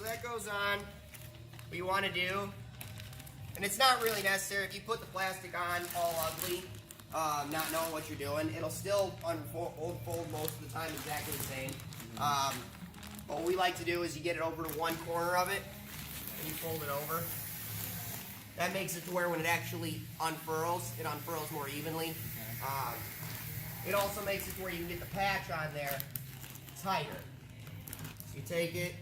So that goes on. What you want to do, and it's not really necessary if you put the plastic on all ugly, not knowing what you're doing, it'll still unfold most of the time exactly the same. But what we like to do is you get it over to one corner of it, and you fold it over. That makes it to where when it actually unfurls, it unfurls more evenly. It also makes it to where you can get the patch on there tighter. So you take it,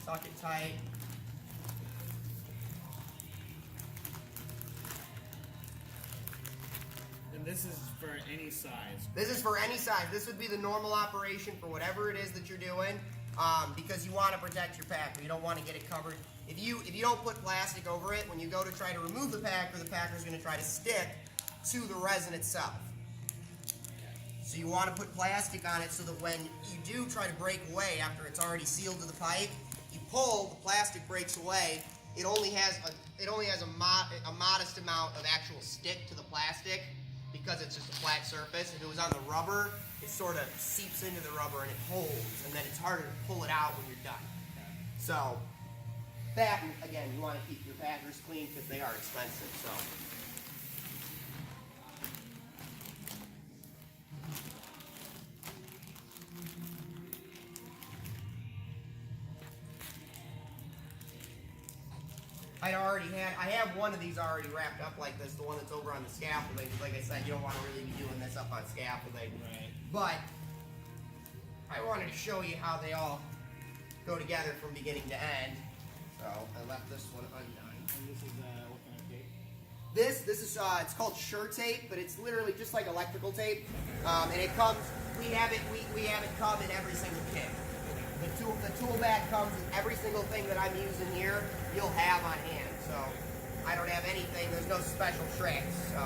tuck it tight. And this is for any size. This is for any size. This would be the normal operation for whatever it is that you're doing, because you want to protect your packer. You don't want to get it covered. If you don't put plastic over it, when you go to try to remove the packer is going to try to stick to the resin itself. So you want to put plastic on it so that when you do try to break away after it's already sealed to the pipe, you pull, the plastic breaks away. It only has a modest amount of actual stick to the plastic because it's just a flat surface. If it was on the rubber, it sort of seeps into the rubber and it holds, and then it's harder to pull it out when you're done. So that, again, you want to keep your packers clean because they are expensive. So. I have one of these already wrapped up like this, the one that's over on the scaffolding. Like I said, you don't want to really be doing this up on scaffolding. Right. But I wanted to show you how they all go together from beginning to end. So I left this one undone. And this is what kind of tape? This is it's called Sure tape, but it's literally just like electrical tape. And it comes. We have it come in every single kit. The tool bag comes with every single thing that I'm using here. You'll have on hand. So I don't have anything. There's no special tricks. So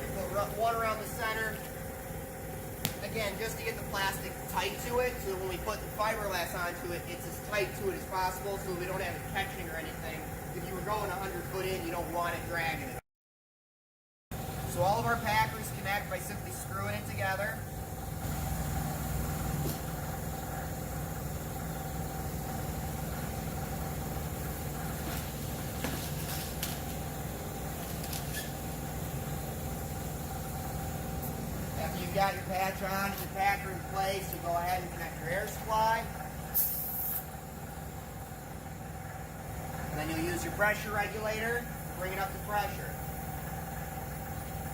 we put one around the center. Again, just to get the plastic tight to it, so that when we put the fiberglass onto it, it's as tight to it as possible, so we don't have it catching or anything. If you were going 100 foot in, you don't want it dragging it. So all of our packers connect by simply screwing it together. You've got your patch on, your packer in place, so go ahead and connect your air supply. And then you'll use your pressure regulator to bring it up to pressure.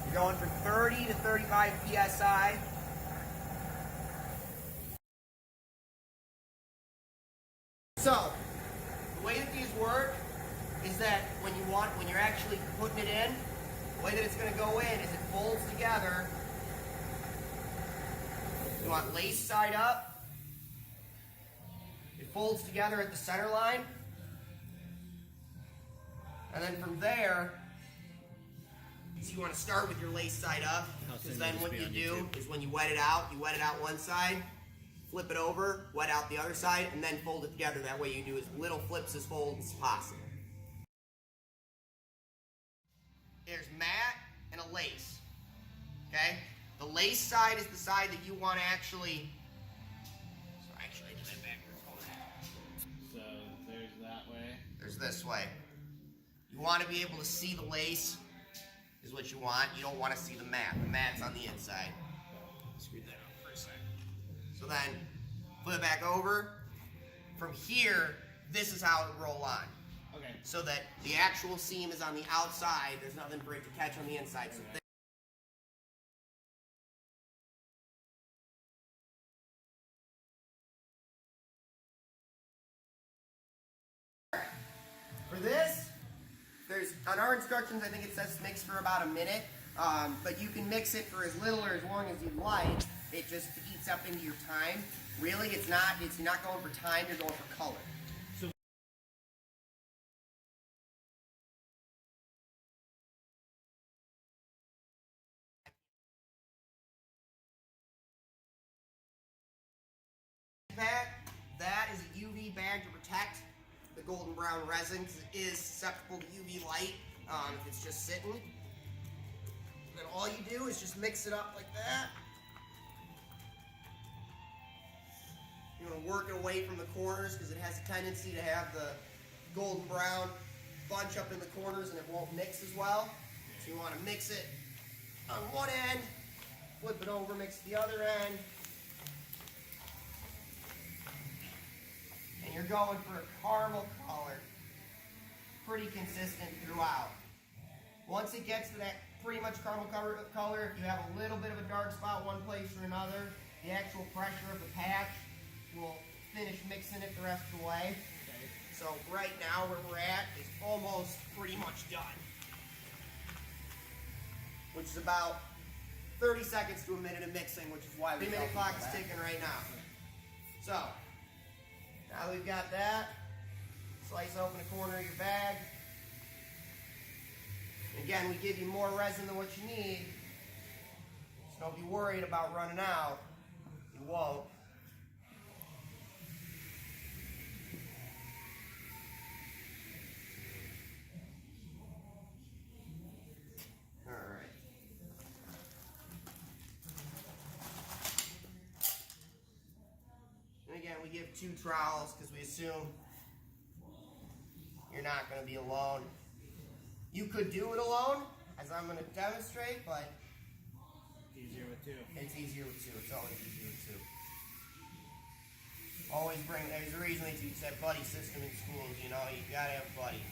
You're going from 30 to 35 PSI. So, the way that these work is that when you're actually putting it in, the way that it's going to go in is it folds together. You want lace side up. It folds together at the center line. And then from there, so you want to start with your lace side up, because then what you do is when you wet it out one side, flip it over, wet out the other side, and then fold it together. That way you do as little flips as folds as possible. There's mat and a lace. Okay? The lace side is the side that you want to actually. So actually, I did that backwards. So there's that way. There's this way. You want to be able to see the lace, is what you want. You don't want to see the mat. The mat's on the inside. Screw that out for a second. So then, flip it back over. From here, this is how it would roll on. Okay. So that the actual seam is on the outside. There's nothing for it to catch on the inside. So for this, on our instructions, I think it says mix for about a minute, but you can mix it for as little or as long as you'd like. It just eats up into your time. Really, it's not going for time, you're going for color. That is a UV bag to protect the golden brown resin, because it is susceptible to UV light if it's just sitting. Then all you do is just mix it up like that. working away from the corners because it has a tendency to have the golden brown bunch up in the corners and it won't mix as well. So you want to mix it on one end, flip it over, mix the other end. And you're going for a caramel color, pretty consistent throughout. Once it gets to that pretty much caramel color, if you have a little bit of a dark spot one place or another, the actual pressure of the patch will finish mixing it the rest of the way. Okay. So right now where we're at is almost pretty much done, which is about 30 seconds to a minute of mixing, which is why the 3-minute clock is ticking right now. So now that we've got that, slice open a corner of your bag. Again, we give you more resin than what you need, so don't be worried about running out. You won't. All right. And again, we give 2 trowels because we assume you're not going to be alone. You could do it alone, as I'm going to demonstrate, but Easier with 2. it's easier with 2. It's always easier with 2. Always bring, there's a reason they teach that buddy system in schools, you know, you gotta have a buddy.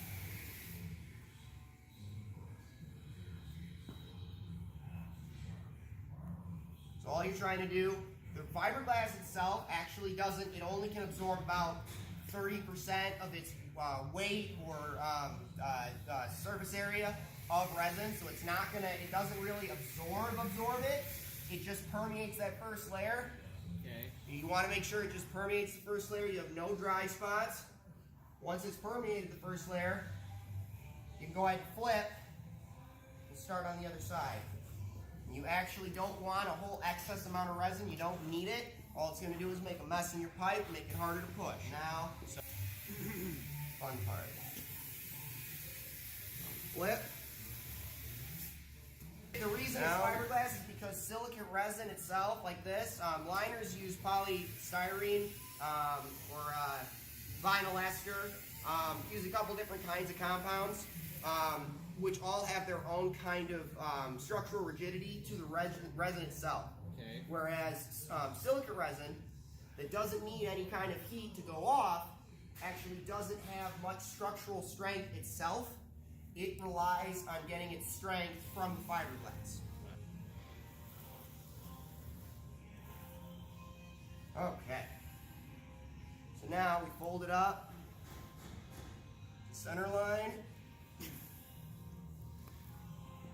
So all you're trying to do, the fiberglass itself actually doesn't, it only can absorb about 30% of its weight or surface area of resin, so it's not gonna, it doesn't really absorb it. It just permeates that first layer. Okay. You want to make sure it just permeates the first layer. You have no dry spots. Once it's permeated the first layer, you can go ahead and flip and start on the other side. You actually don't want a whole excess amount of resin. You don't need it. All it's going to do is make a mess in your pipe, make it harder to push. Now, so fun part. Flip. The reason it's fiberglass is because silicate resin itself, like this, liners use polystyrene or vinyl ester, use a couple different kinds of compounds, which all have their own kind of structural rigidity to the resin itself. Okay. Whereas silicate resin that doesn't need any kind of heat to go off actually doesn't have much structural strength itself. It relies on getting its strength from the fiberglass. Okay. So now we fold it up, center line.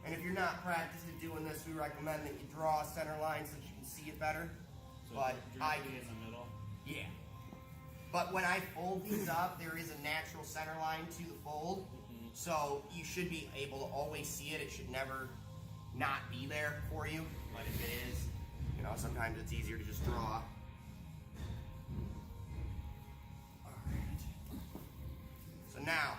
And if you're not practiced at doing this, we recommend that you draw a center line so that you can see it better. So But I directly in the middle. yeah. But when I fold these up, there is a natural center line to the fold. So you should be able to always see it. It should never not be there for you. But if it is, you know, sometimes it's easier to just draw. Alright. So now,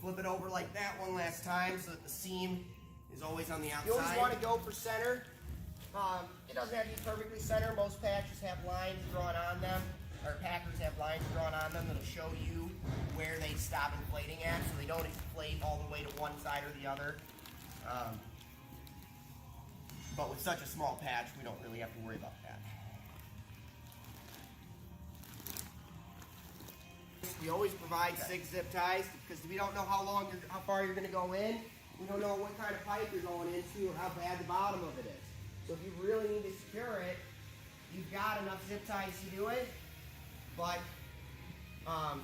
flip it over like that one last time so that the seam is always on the outside. You always want to go for center. It doesn't have to be perfectly center. Most patches have lines drawn on them, or packers have lines drawn on them that'll show you where they stop inflating at, so they don't inflate all the way to one side or the other. But with such a small patch, we don't really have to worry about that. We always provide 6 zip ties because we don't know how far you're going to go in. We don't know what kind of pipe you're going into or how bad the bottom of it is. So if you really need to secure it, you've got enough zip ties to do it. But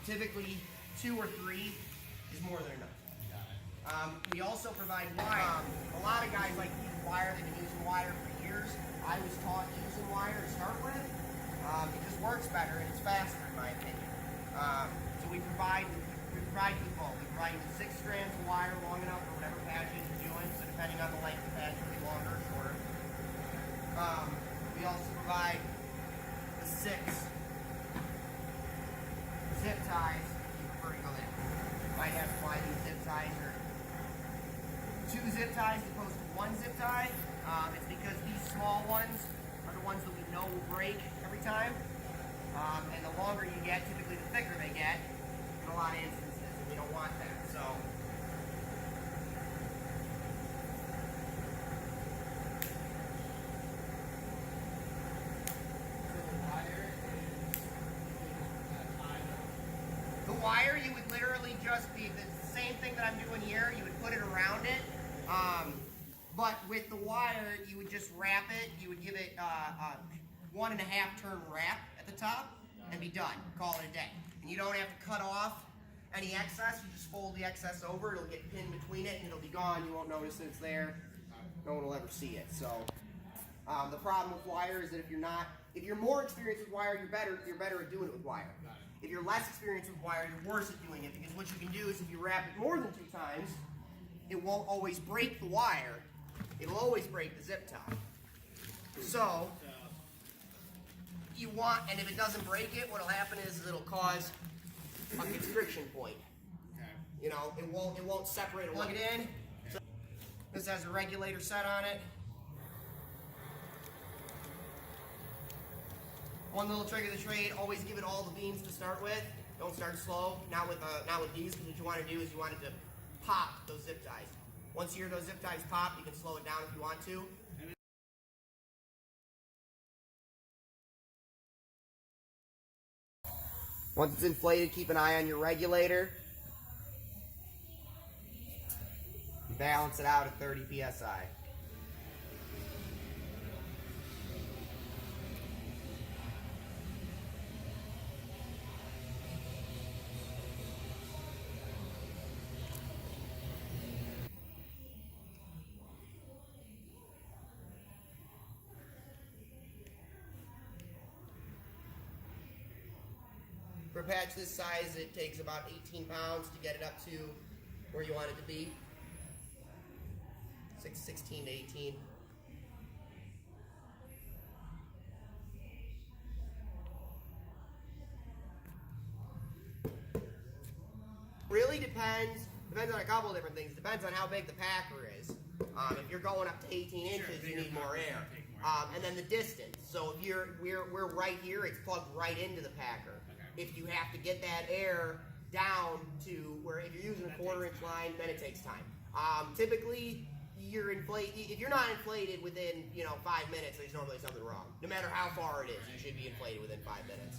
typically 2 or 3 is more than enough. We also provide wire. A lot of guys like to use wire. They've been using wire for years. I was taught using wire to start with. It just works better and it's faster in my opinion. So we provide you both. We provide you with 6 strands of wire long enough for whatever patches you're doing. So depending on the length of the patch, it'll be longer or shorter. We also provide the 6 zip ties if you prefer to go there. Might have to buy these zip ties or 2 zip ties as opposed to 1 zip tie. It's because these small ones are the ones that we know will break every time. And the longer you get, typically the thicker they get in a lot of instances, and we don't want that. So. The wire, you would literally just be the same thing that I'm doing here. You would put it around it, but with the wire, you would just wrap it. You would give it a 1.5 turn wrap at the top, and be done. Call it a day. And you don't have to cut off any excess. You just fold the excess over. It'll get pinned between it, and it'll be gone. You won't notice that it's there. No one will ever see it. So the problem with wire is that if you're more experienced with wire, you're better at doing it with wire. If you're less experienced with wire, you're worse at doing it, because what you can do is if you wrap it more than 2 times, it won't always break the wire. It'll always break the zip tie. So you want, and if it doesn't break it, what'll happen is it'll cause a constriction point. Okay. You know, it won't separate. Plug it in. So this has a regulator set on it. One little trick of the trade: always give it all the beans to start with. Don't start slow. Not with these, because what you want to do is you want it to pop those zip ties. Once you hear those zip ties pop, you can slow it down if you want to. Once it's inflated, keep an eye on your regulator. Balance it out at 30 psi. For a patch this size, it takes about 18 pounds to get it up to where you want it to be. 16 to 18. Really depends on a couple of different things. Depends on how big the packer is. If you're going up to 18 inches, you need more air. And then the distance. So if we're right here, it's plugged right into the packer. If you have to get that air down to where, if you're using a 1/4 inch line, then it takes time. Typically, if you're not inflated within 5 minutes, there's normally something wrong. No matter how far it is, you should be inflated within 5 minutes.